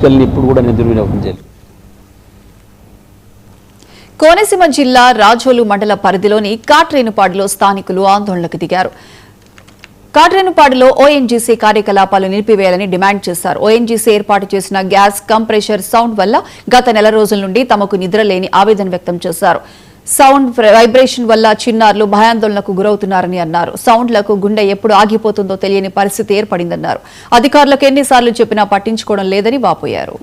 ఇప్పుడు కూడా దుర్వినియోగం చేయాలి. కోనసీమ జిల్లా రాజోలు మండల పరిధిలోని కాట్రేనుపాడులో స్థానికులు ఆందోళనకు దిగారు. కాట్రేనుపాడులో ఓఎన్జీసీ కార్యకలాపాలు నిలిపివేయాలని డిమాండ్ చేశారు. ఓఎన్జీసీ ఏర్పాటు చేసిన గ్యాస్ కంప్రెషర్ సౌండ్ వల్ల గత నెల రోజుల నుండి తమకు నిద్రలేని ఆవేదన వ్యక్తం చేశారు. సౌండ్ వైబ్రేషన్ వల్ల చిన్నారులు భయాందోళనకు గురవుతున్నారని అన్నారు. సౌండ్లకు గుండె ఎప్పుడు ఆగిపోతుందో తెలియని పరిస్థితి ఏర్పడిందన్నారు. అధికారులకు ఎన్నిసార్లు చెప్పినా పట్టించుకోవడం లేదని వాపోయారు.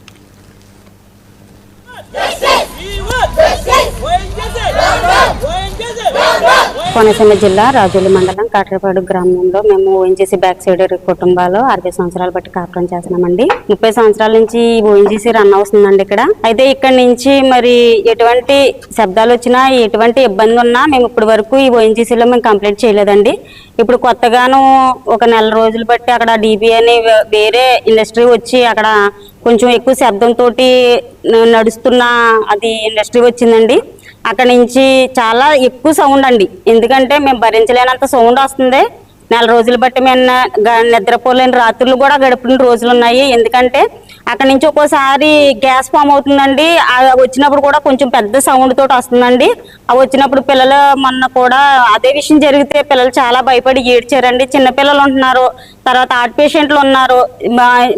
కోనసీమ జిల్లా రాజోలు మండలం కాట్రేపాడు గ్రామంలో మేము ఓఎన్జీసీ బ్యాక్ సైడ్ కుటుంబాలు 60 సంవత్సరాలు బట్టి కాపురం చేస్తున్నామండి. 30 సంవత్సరాల నుంచి ఓఎన్జీసీ రన్ అవుతుందండి ఇక్కడ. అయితే ఇక్కడ నుంచి మరి ఎటువంటి శబ్దాలు వచ్చినా ఎటువంటి ఇబ్బంది ఉన్నా మేము ఇప్పటి వరకు ఈ ఓఎన్జీసీలో మేము కంప్లైంట్ చేయలేదండి. ఇప్పుడు కొత్తగాను ఒక నెల రోజులు బట్టి అక్కడ డీబీ అని వేరే ఇండస్ట్రీ వచ్చి అక్కడ కొంచెం ఎక్కువ శబ్దంతో నడుస్తున్న అది ఇండస్ట్రీ వచ్చిందండి. అక్కడ నుంచి చాలా ఎక్కువ సౌండ్ అండి. ఎందుకంటే మేము భరించలేనంత సౌండ్ వస్తుంది. నెల రోజులు బట్టి మేము నిద్రపోలేని రాత్రులు కూడా గడిపిన రోజులు ఉన్నాయి. ఎందుకంటే అక్కడ నుంచి ఒక్కోసారి గ్యాస్ ఫామ్ అవుతుందండి. వచ్చినప్పుడు కూడా కొంచెం పెద్ద సౌండ్ తోటి వస్తుందండి. అవి వచ్చినప్పుడు పిల్లలు మొన్న కూడా అదే విషయం జరిగితే పిల్లలు చాలా భయపడి ఏడ్చారండి. చిన్నపిల్లలు ఉంటున్నారు, తర్వాత హార్ట్ పేషెంట్లు ఉన్నారు,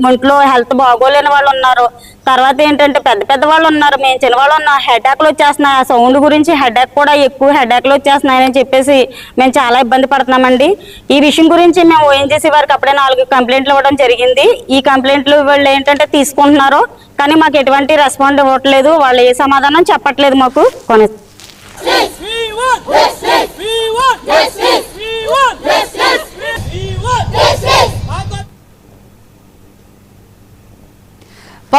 ఒంట్లో హెల్త్ బాగోలేని వాళ్ళు ఉన్నారు, తర్వాత ఏంటంటే పెద్ద పెద్ద వాళ్ళు ఉన్నారు, మేము చిన్నవాళ్ళు ఉన్నాం. హెడ్ఏక్లు వచ్చేస్తున్నాయి. ఆ సౌండ్ గురించి హెడ్ఏక్ కూడా ఎక్కువ హెడ్ఏక్లు వచ్చేస్తున్నాయని చెప్పేసి మేము చాలా ఇబ్బంది పడుతున్నామండి. ఈ విషయం గురించి మేము ఓఎన్జీసీ వారికి అప్పుడే 4 కంప్లైంట్లు ఇవ్వడం జరిగింది. ఈ కంప్లైంట్లు వాళ్ళు ఏంటంటే తీసుకుంటున్నారు, కానీ మాకు ఎటువంటి రెస్పాండ్ ఇవ్వట్లేదు. వాళ్ళు ఏ సమాధానం చెప్పట్లేదు మాకు.